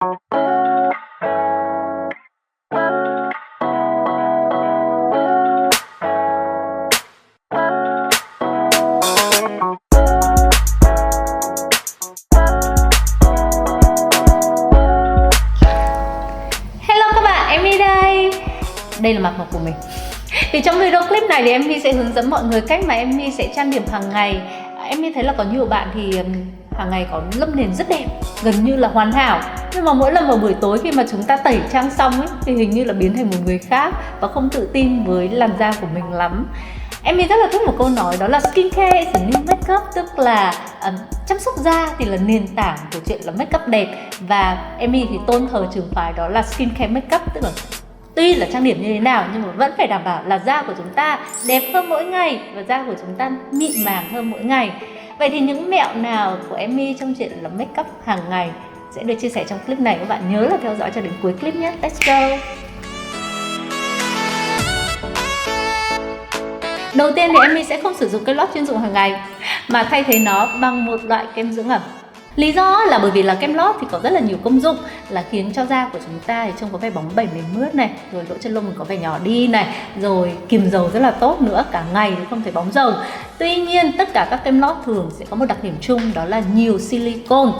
Hello các bạn, Emmy đây. Đây là mặt mộc của mình. Thì trong video clip này thì Emmy sẽ hướng dẫn mọi người cách mà Emmy sẽ trang điểm hàng ngày. Emmy thấy là có nhiều bạn thì hàng ngày có lớp nền rất đẹp, gần như là hoàn hảo. Nhưng mà mỗi lần vào buổi tối khi mà chúng ta tẩy trang xong ấy, thì hình như là biến thành một người khác và không tự tin với làn da của mình lắm. Emmy rất là thích một câu nói, đó là skincare is the new makeup, tức là chăm sóc da thì là nền tảng của chuyện là makeup đẹp. Và Emmy thì tôn thờ trường phái đó là skincare makeup, tức là tuy là trang điểm như thế nào nhưng mà vẫn phải đảm bảo là da của chúng ta đẹp hơn mỗi ngày và da của chúng ta mịn màng hơn mỗi ngày. Vậy thì những mẹo nào của Emmy trong chuyện là makeup hàng ngày sẽ được chia sẻ trong clip này, các bạn nhớ là theo dõi cho đến cuối clip nhé. Let's go! Đầu tiên thì Emmy sẽ không sử dụng cái lót chuyên dụng hàng ngày mà thay thế nó bằng một loại kem dưỡng ẩm. Lý do là bởi vì là kem lót thì có rất là nhiều công dụng, là khiến cho da của chúng ta thì trông có vẻ bóng bẩy mềm mướt này, rồi lỗ chân lông mình có vẻ nhỏ đi này, rồi kiềm dầu rất là tốt nữa, cả ngày thì không thấy bóng dầu. Tuy nhiên tất cả các kem lót thường sẽ có một đặc điểm chung, đó là nhiều silicone.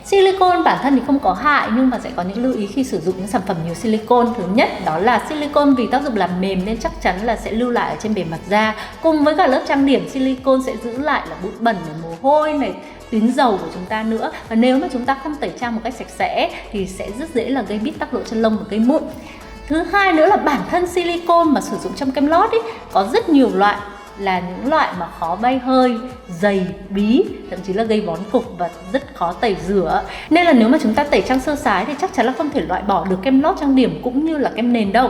Silicone bản thân thì không có hại nhưng mà sẽ có những lưu ý khi sử dụng những sản phẩm nhiều silicone. Thứ nhất đó là silicone vì tác dụng làm mềm nên chắc chắn là sẽ lưu lại ở trên bề mặt da. Cùng với cả lớp trang điểm, silicone sẽ giữ lại là bụi bẩn, mồ hôi này, tuyến dầu của chúng ta nữa. Và nếu mà chúng ta không tẩy trang một cách sạch sẽ thì sẽ rất dễ là gây bít tắc lỗ chân lông và gây mụn. Thứ hai nữa là bản thân silicone mà sử dụng trong kem lót ấy, có rất nhiều loại, là những loại mà khó bay hơi, dày, bí, thậm chí là gây vón cục và rất khó tẩy rửa. Nên là nếu mà chúng ta tẩy trang sơ sái thì chắc chắn là không thể loại bỏ được kem lót trang điểm cũng như là kem nền đâu.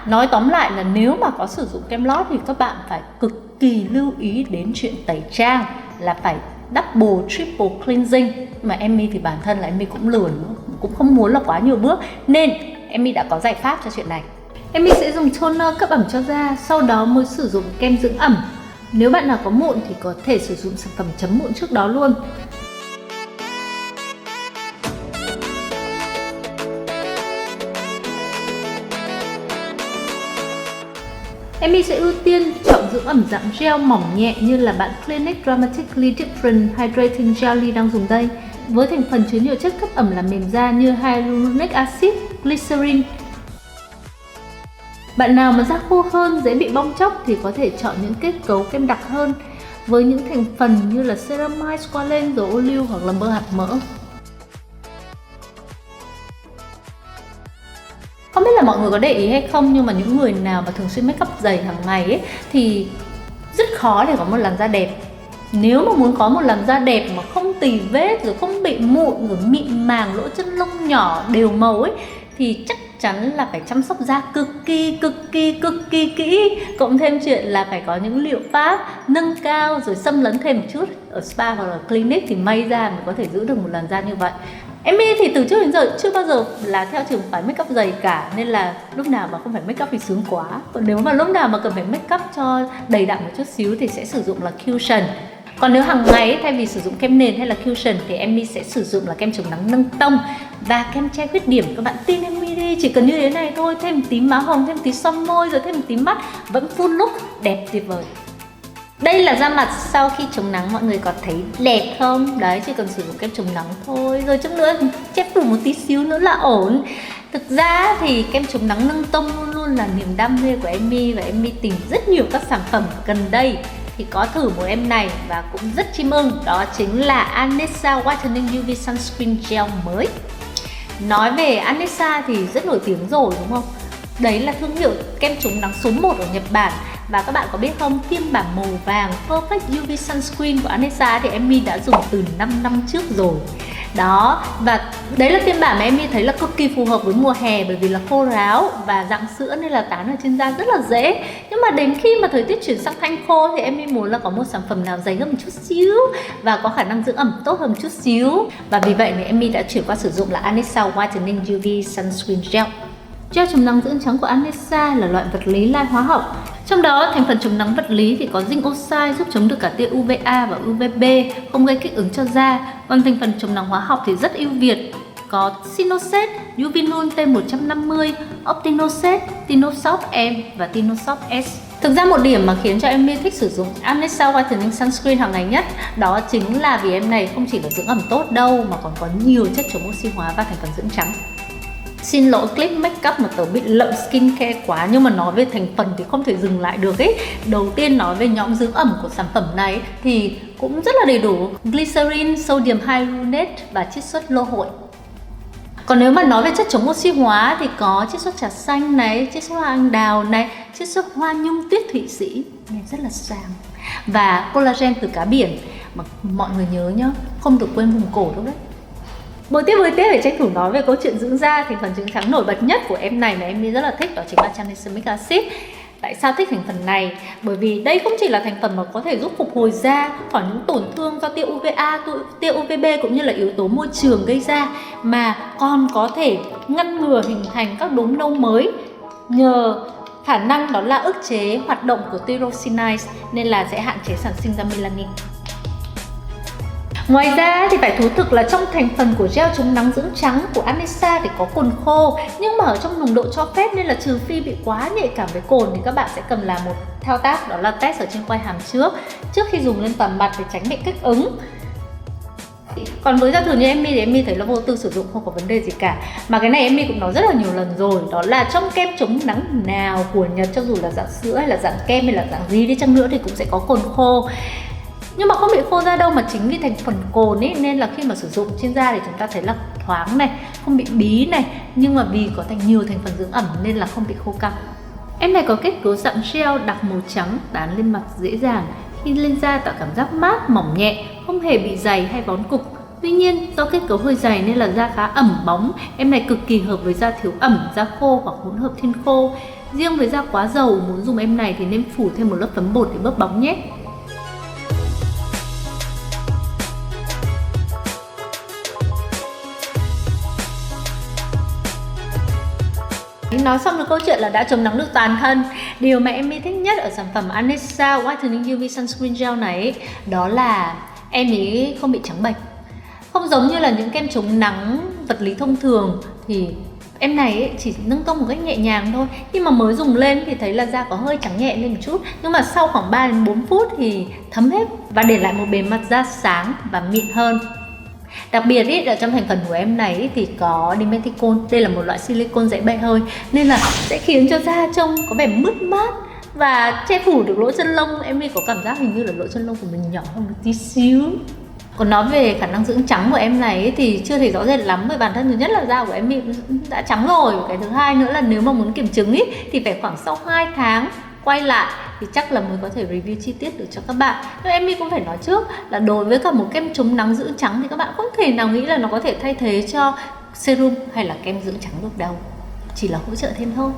Nói tóm lại là nếu mà có sử dụng kem lót thì các bạn phải cực kỳ lưu ý đến chuyện tẩy trang, là phải double, triple cleansing. Mà Emmy thì bản thân là Emmy cũng lười nữa, cũng không muốn là quá nhiều bước, nên Emmy đã có giải pháp cho chuyện này. Emmy sẽ dùng toner cấp ẩm cho da, sau đó mới sử dụng kem dưỡng ẩm. Nếu bạn nào có mụn thì có thể sử dụng sản phẩm chấm mụn trước đó luôn. Emmy sẽ ưu tiên chọn dưỡng ẩm dạng gel mỏng nhẹ như là bạn Clinique Dramatically Different Hydrating Jelly đang dùng đây, với thành phần chứa nhiều chất cấp ẩm làm mềm da như hyaluronic acid, glycerin. Bạn nào mà da khô hơn, dễ bị bong tróc thì có thể chọn những kết cấu kem đặc hơn với những thành phần như là ceramide, squalane, dầu ô liu hoặc là bơ hạt mỡ. Không biết là mọi người có để ý hay không, nhưng mà những người nào mà thường xuyên make up dày hàng ngày ấy, thì rất khó để có một làn da đẹp. Nếu mà muốn có một làn da đẹp mà không tì vết, rồi không bị mụn, rồi mịn màng, lỗ chân lông nhỏ, đều màu ấy, thì chắc chắn là phải chăm sóc da cực kỳ kỹ. Cộng thêm chuyện là phải có những liệu pháp nâng cao rồi xâm lấn thêm một chút ở spa hoặc là clinic thì may ra mới có thể giữ được một làn da như vậy. Emmy thì từ trước đến giờ chưa bao giờ là theo trường phái make up dày cả, nên là lúc nào mà không phải make up thì sướng quá. Còn nếu mà lúc nào mà cần phải make up cho đầy đặn một chút xíu thì sẽ sử dụng là cushion. Còn nếu hàng ngày ấy, thay vì sử dụng kem nền hay là cushion thì Emmy sẽ sử dụng là kem chống nắng nâng tông và kem che khuyết điểm. Các bạn tin Emmy đi, chỉ cần như thế này thôi, thêm một tí má hồng, thêm một tí son môi, rồi thêm một tí mắt, vẫn full look đẹp tuyệt vời. Đây là da mặt sau khi chống nắng, mọi người có thấy đẹp không? Đấy, chỉ cần sử dụng kem chống nắng thôi, rồi chút nữa chép phủ một tí xíu nữa là ổn. Thực ra thì kem chống nắng nâng tông luôn luôn là niềm đam mê của Emmy, và Emmy tìm rất nhiều các sản phẩm gần đây thì có thử một em này và cũng rất chim ưng, đó chính là Anessa Whitening UV Sunscreen Gel mới. Nói về Anessa thì rất nổi tiếng rồi đúng không? Đấy là thương hiệu kem chống nắng số 1 ở Nhật Bản. Và các bạn có biết không, phiên bản màu vàng Perfect UV Sunscreen của Anessa thì Emmy đã dùng từ 5 năm trước rồi. Đó, và đấy là phiên bản mà Emmy thấy là cực kỳ phù hợp với mùa hè, bởi vì là khô ráo và dạng sữa nên là tán ở trên da rất là dễ. Nhưng mà đến khi mà thời tiết chuyển sang thanh khô thì Emmy muốn là có một sản phẩm nào dày hơn một chút xíu và có khả năng dưỡng ẩm tốt hơn một chút xíu. Và vì vậy thì Emmy đã chuyển qua sử dụng là Anessa Whitening UV Sunscreen Gel. Gel chống nắng dưỡng trắng của Anessa là loại vật lý lai hóa học. Trong đó, thành phần chống nắng vật lý thì có zinc oxide giúp chống được cả tia UVA và UVB, không gây kích ứng cho da. Còn thành phần chống nắng hóa học thì rất ưu việt, có Sinoset, Uvinul T150, Optinoset, Tinosoft M và Tinosoft S. Thực ra một điểm mà khiến cho em thích sử dụng Anessa Whitening Sunscreen hàng ngày nhất đó chính là vì em này không chỉ là dưỡng ẩm tốt đâu mà còn có nhiều chất chống oxy hóa và thành phần dưỡng trắng. Xin lỗi clip makeup mà tớ bị lậm skincare quá, nhưng mà nói về thành phần thì không thể dừng lại được ấy. Đầu tiên nói về nhóm dưỡng ẩm của sản phẩm này thì cũng rất là đầy đủ: glycerin, sodium hyaluronate và chiết xuất lô hội. Còn nếu mà nói về chất chống oxy hóa thì có chiết xuất trà xanh này, chiết xuất hoa anh đào này, chiết xuất hoa nhung tuyết Thụy Sĩ, nghe rất là sang. Và collagen từ cá biển, mà mọi người nhớ nhá, không được quên vùng cổ đâu đấy. Buổi tiếp để tranh thủ nói về câu chuyện dưỡng da, thành phần dưỡng trắng nổi bật nhất của em này mà em rất là thích đó chính là tranexamic acid. Tại sao thích thành phần này? Bởi vì đây không chỉ là thành phần mà có thể giúp phục hồi da khỏi những tổn thương do tia UVA, tia UVB cũng như là yếu tố môi trường gây ra, mà còn có thể ngăn ngừa hình thành các đốm nâu mới nhờ khả năng đó là ức chế hoạt động của tyrosinase, nên là sẽ hạn chế sản sinh ra melanin. Ngoài ra thì phải thú thực là trong thành phần của gel chống nắng dưỡng trắng của Anessa thì có cồn khô, nhưng mà ở trong nồng độ cho phép, nên là trừ phi bị quá nhạy cảm với cồn thì các bạn sẽ cần làm một thao tác đó là test ở trên quai hàm trước khi dùng lên toàn mặt để tránh bị kích ứng. Còn với da thường như em thì em thấy là vô tư sử dụng, không có vấn đề gì cả. Mà cái này em cũng nói rất là nhiều lần rồi, đó là trong kem chống nắng nào của Nhật, cho dù là dạng sữa hay là dạng kem hay là dạng gì đi chăng nữa thì cũng sẽ có cồn khô. Nhưng mà không bị khô da đâu, mà chính vì thành phần cồn ấy nên là khi mà sử dụng trên da thì chúng ta thấy là thoáng này, không bị bí này, nhưng mà vì có nhiều thành phần dưỡng ẩm nên là không bị khô căng. Em này có kết cấu dạng gel đặc màu trắng, dán lên mặt dễ dàng, khi lên da tạo cảm giác mát, mỏng nhẹ, không hề bị dày hay vón cục. Tuy nhiên do kết cấu hơi dày nên là da khá ẩm bóng, em này cực kỳ hợp với da thiếu ẩm, da khô hoặc hỗn hợp thiên khô. Riêng với da quá dầu muốn dùng em này thì nên phủ thêm một lớp phấn bột để bớt bóng nhé. Nói xong được câu chuyện là đã chống nắng được toàn thân. Điều mà em thích nhất ở sản phẩm Anessa Whitening UV Sunscreen Gel này đó là em ấy không bị trắng bệch. Không giống như là những kem chống nắng vật lý thông thường thì em này chỉ nâng tông một cách nhẹ nhàng thôi. Nhưng mà mới dùng lên thì thấy là da có hơi trắng nhẹ lên một chút, nhưng mà sau khoảng 3 đến 4 phút thì thấm hết và để lại một bề mặt da sáng và mịn hơn. Đặc biệt ý, ở trong thành phần của em này ý, thì có dimethicone. Đây là một loại silicone dễ bậy hơi nên là sẽ khiến cho da trông có vẻ mướt mát và che phủ được lỗ chân lông. Em có cảm giác hình như là lỗ chân lông của mình nhỏ hơn một tí xíu. Còn nói về khả năng dưỡng trắng của em này ý, thì chưa thấy rõ rệt lắm, bởi bản thân thứ nhất là da của em đã trắng rồi. Cái thứ hai nữa là nếu mà muốn kiểm chứng ý, thì phải khoảng sau 2 tháng quay lại thì chắc là mới có thể review chi tiết được cho các bạn. Nhưng em cũng phải nói trước là đối với cả một kem chống nắng dưỡng trắng thì các bạn không thể nào nghĩ là nó có thể thay thế cho serum hay là kem dưỡng trắng được đâu, chỉ là hỗ trợ thêm thôi.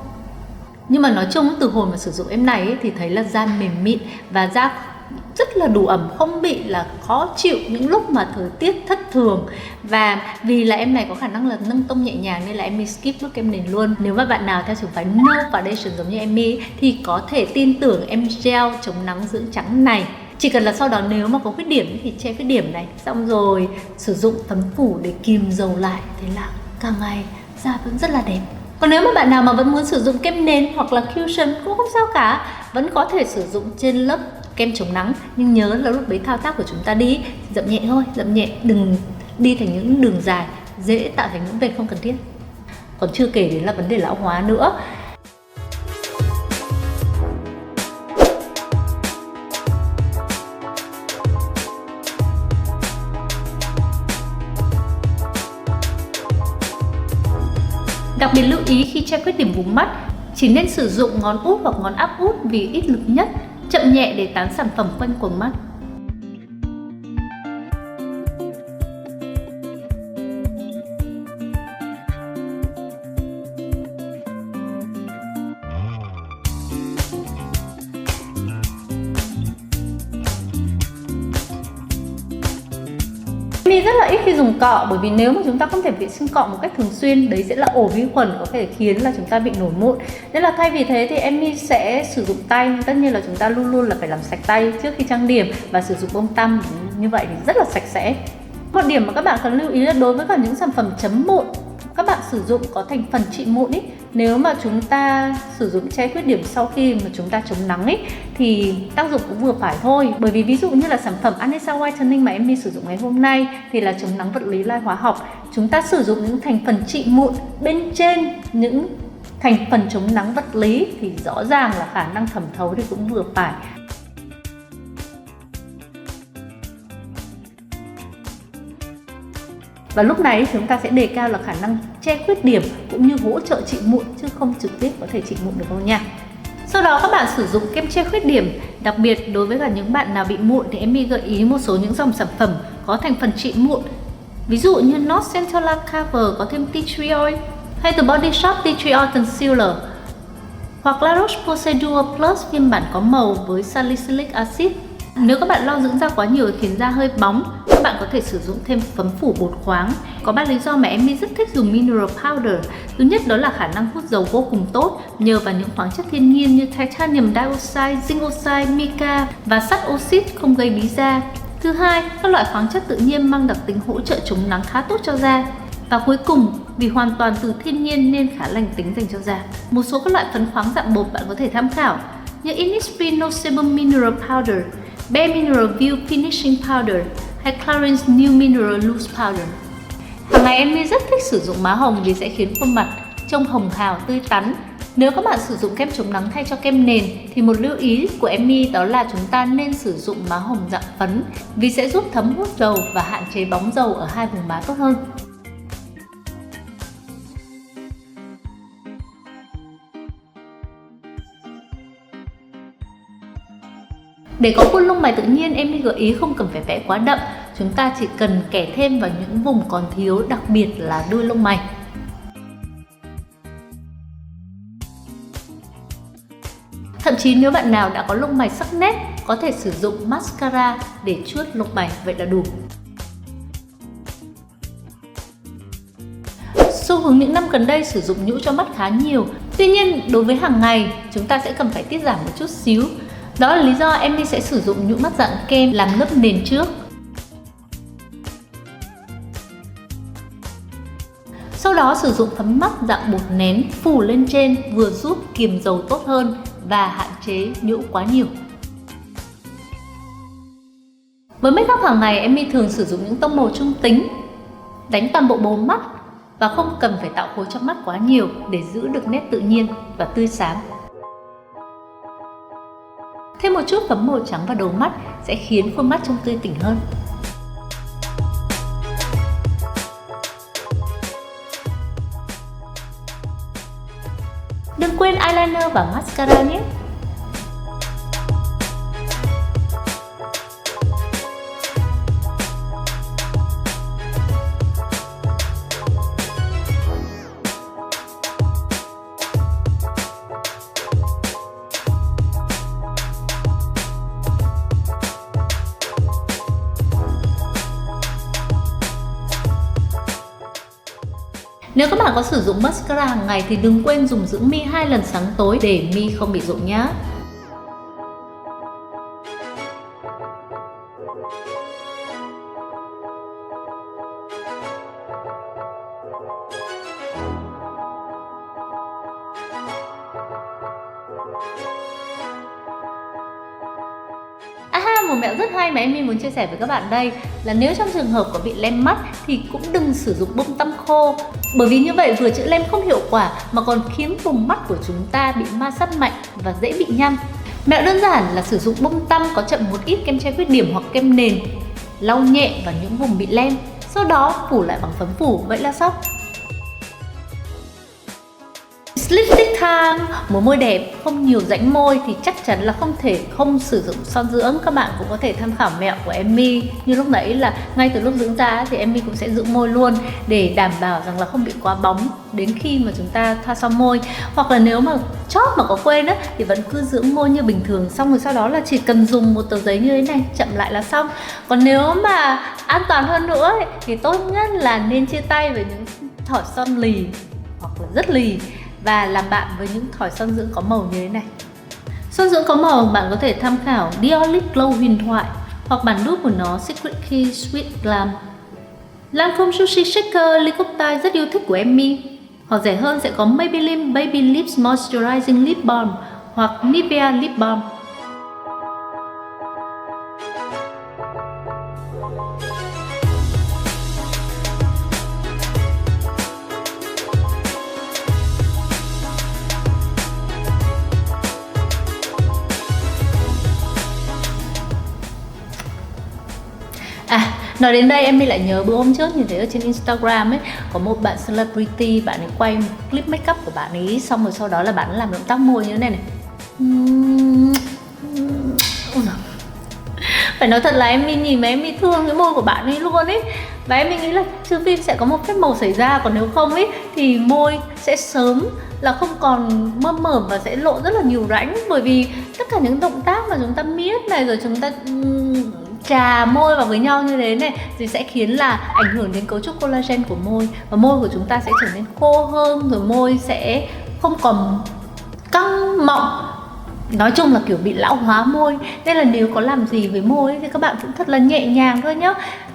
Nhưng mà nói chung từ hồi mà sử dụng em này thì thấy là da mềm mịn và da rất là đủ ẩm, không bị là khó chịu những lúc mà thời tiết thất thường. Và vì là em này có khả năng là nâng tông nhẹ nhàng nên là em skip bước kem nền luôn. Nếu mà bạn nào theo trường phái no foundation giống như em thì có thể tin tưởng em gel chống nắng dưỡng trắng này. Chỉ cần là sau đó nếu mà có khuyết điểm thì che khuyết điểm này, xong rồi sử dụng phấn phủ để kìm dầu lại, thế là càng ngày da vẫn rất là đẹp. Còn nếu mà bạn nào mà vẫn muốn sử dụng kem nền hoặc là cushion cũng không sao cả, vẫn có thể sử dụng trên lớp kem chống nắng, nhưng nhớ là lúc đấy thao tác của chúng ta đi dậm nhẹ thôi, dậm nhẹ, đừng đi thành những đường dài dễ tạo thành những vệt không cần thiết. Còn chưa kể đến là vấn đề lão hóa nữa. Đặc biệt lưu ý khi che khuyết điểm vùng mắt, chỉ nên sử dụng ngón út hoặc ngón áp út vì ít lực nhất, chậm nhẹ để tán sản phẩm quanh quầng mắt. Mi rất là ít khi dùng cọ, bởi vì nếu mà chúng ta không thể vệ sinh cọ một cách thường xuyên, đấy sẽ là ổ vi khuẩn có thể khiến là chúng ta bị nổi mụn. Nên là thay vì thế thì em sẽ sử dụng tay. Tất nhiên là chúng ta luôn luôn là phải làm sạch tay trước khi trang điểm và sử dụng bông tăm, như vậy thì rất là sạch sẽ. Một điểm mà các bạn cần lưu ý là đối với cả những sản phẩm chấm mụn các bạn sử dụng có thành phần trị mụn ý, nếu mà chúng ta sử dụng che khuyết điểm sau khi mà chúng ta chống nắng ý, thì tác dụng cũng vừa phải thôi. Bởi vì ví dụ như là sản phẩm Anessa Whitening mà em đi sử dụng ngày hôm nay thì là chống nắng vật lý lai hóa học. Chúng ta sử dụng những thành phần trị mụn bên trên những thành phần chống nắng vật lý thì rõ ràng là khả năng thẩm thấu thì cũng vừa phải. Và lúc này chúng ta sẽ đề cao là khả năng che khuyết điểm cũng như hỗ trợ trị mụn, chứ không trực tiếp có thể trị mụn được đâu nha. Sau đó các bạn sử dụng kem che khuyết điểm, đặc biệt đối với cả những bạn nào bị mụn thì em gợi ý một số những dòng sản phẩm có thành phần trị mụn. Ví dụ như North Central Cover có thêm tea tree oil, hay từ Body Shop Tea Tree Oil Concealer, hoặc La Roche-Posay Plus phiên bản có màu với salicylic acid. Nếu các bạn lo dưỡng da quá nhiều khiến da hơi bóng, các bạn có thể sử dụng thêm phấn phủ bột khoáng. Có 3 lý do mà em rất thích dùng mineral powder. Thứ nhất đó là khả năng hút dầu vô cùng tốt nhờ vào những khoáng chất thiên nhiên như titanium dioxide, zinc oxide, mica và sắt oxit không gây bí da. Thứ hai, các loại khoáng chất tự nhiên mang đặc tính hỗ trợ chống nắng khá tốt cho da. Và cuối cùng, vì hoàn toàn từ thiên nhiên nên khá lành tính dành cho da. Một số các loại phấn khoáng dạng bột bạn có thể tham khảo như Innisfree No Sebum Mineral Powder, Bare Mineral View Finishing Powder hay Clarins New Mineral Loose Powder. Hàng ngày em rất thích sử dụng má hồng vì sẽ khiến khuôn mặt trông hồng hào tươi tắn. Nếu các bạn sử dụng kem chống nắng thay cho kem nền thì một lưu ý của em đó là chúng ta nên sử dụng má hồng dạng phấn vì sẽ giúp thấm hút dầu và hạn chế bóng dầu ở hai vùng má tốt hơn. Để có khuôn lông mày tự nhiên, em gợi ý không cần phải vẽ quá đậm, chúng ta chỉ cần kẻ thêm vào những vùng còn thiếu, đặc biệt là đuôi lông mày. Thậm chí nếu bạn nào đã có lông mày sắc nét, có thể sử dụng mascara để chuốt lông mày, vậy là đủ. Xu hướng những năm gần đây sử dụng nhũ cho mắt khá nhiều. Tuy nhiên, đối với hàng ngày, chúng ta sẽ cần phải tiết giảm một chút xíu. Đó là lý do em sẽ sử dụng nhũ mắt dạng kem làm lớp nền trước. Sau đó sử dụng phấn mắt dạng bột nén phủ lên trên, vừa giúp kiềm dầu tốt hơn và hạn chế nhũ quá nhiều. Với make up hàng ngày, em thường sử dụng những tông màu trung tính, đánh toàn bộ bầu mắt và không cần phải tạo khối trong mắt quá nhiều để giữ được nét tự nhiên và tươi sáng. Thêm một chút phấn màu trắng vào đầu mắt sẽ khiến khuôn mắt trông tươi tỉnh hơn. Đừng quên eyeliner và mascara nhé! Nếu các bạn có sử dụng mascara hàng ngày thì đừng quên dùng dưỡng mi 2 lần sáng tối để mi không bị rụng nhé. Một mẹo rất hay mà em muốn chia sẻ với các bạn đây là nếu trong trường hợp có bị lem mắt thì cũng đừng sử dụng bông tăm khô, bởi vì như vậy vừa chữa lem không hiệu quả mà còn khiến vùng mắt của chúng ta bị ma sát mạnh và dễ bị nhăn. Mẹo đơn giản là sử dụng bông tăm có chậm một ít kem che khuyết điểm hoặc kem nền, lau nhẹ vào những vùng bị lem, sau đó phủ lại bằng phấn phủ, vậy là xong. Lipstick time, muốn môi đẹp, không nhiều rãnh môi thì chắc chắn là không thể không sử dụng son dưỡng. Các bạn cũng có thể tham khảo mẹo của Emmy như lúc nãy là ngay từ lúc dưỡng da thì Emmy cũng sẽ dưỡng môi luôn để đảm bảo rằng là không bị quá bóng đến khi mà chúng ta thoa son môi. Hoặc là nếu mà chót mà có quên á thì vẫn cứ dưỡng môi như bình thường, xong rồi sau đó là chỉ cần dùng một tờ giấy như thế này chậm lại là xong. Còn nếu mà an toàn hơn nữa thì tốt nhất là nên chia tay với những thỏi son lì hoặc là rất lì và làm bạn với những thỏi son dưỡng có màu như thế này. Son dưỡng có màu bạn có thể tham khảo Dior Lip Glow huyền thoại hoặc bản đúc của nó Secret Key Sweet Glam. Lancome Sushi Shaker ly cốc tai rất yêu thích của Emmy. Hoặc rẻ hơn sẽ có Maybelline Baby Lips Moisturizing Lip Balm hoặc Nivea Lip Balm. Nói đến đây Emmy lại nhớ bữa hôm trước nhìn thấy ở trên Instagram ấy có một bạn celebrity, bạn ấy quay một clip make up của bạn ấy, xong rồi sau đó là bạn ấy làm động tác môi như thế này này. Phải nói thật là Emmy nhìn mà Emmy thương cái môi của bạn ấy luôn ấy. Và Emmy nghĩ là trừ phi sẽ có một phép màu xảy ra, còn nếu không ấy thì môi sẽ sớm là không còn mơm mởm và sẽ lộ rất là nhiều rãnh. Bởi vì tất cả những động tác mà chúng ta miết này, rồi chúng ta chà môi vào với nhau như thế này thì sẽ khiến là ảnh hưởng đến cấu trúc collagen của môi, và môi của chúng ta sẽ trở nên khô hơn, rồi môi sẽ không còn căng mọng. Nói chung là kiểu bị lão hóa môi. Nên là nếu có làm gì với môi thì các bạn cũng thật là nhẹ nhàng thôi nhá.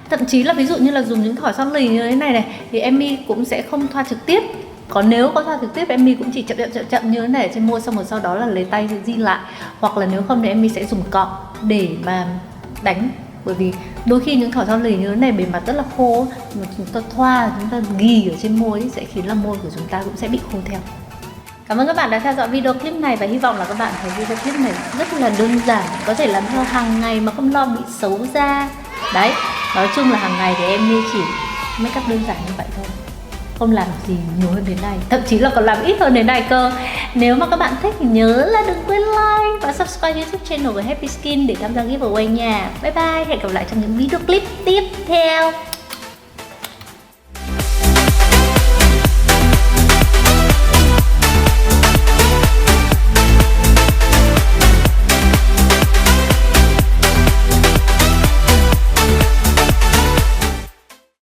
Thậm chí là ví dụ như là dùng những thỏi son lì như thế này này thì Emmy cũng sẽ không thoa trực tiếp. Còn nếu có thoa trực tiếp Emmy cũng chỉ chậm như thế này trên môi, xong rồi sau đó là lấy tay di lại. Hoặc là nếu không thì Emmy sẽ dùng cọ để mà đánh. Bởi vì đôi khi những thỏi son lì như thế này bề mặt rất là khô, mà chúng ta thoa, chúng ta ghi ở trên môi sẽ khiến là môi của chúng ta cũng sẽ bị khô theo. Cảm ơn các bạn đã theo dõi video clip này và hy vọng là các bạn thấy video clip này rất là đơn giản, có thể làm theo hàng ngày mà không lo bị xấu da. Đấy, nói chung là hàng ngày thì Emmy chỉ make up đơn giản như vậy thôi, không làm gì nhiều hơn thế này, thậm chí là còn làm ít hơn thế này cơ. Nếu mà các bạn thích thì nhớ là đừng quên like và subscribe YouTube channel của Happy Skin để tham gia giveaway nha. Bye bye, hẹn gặp lại trong những video clip tiếp theo.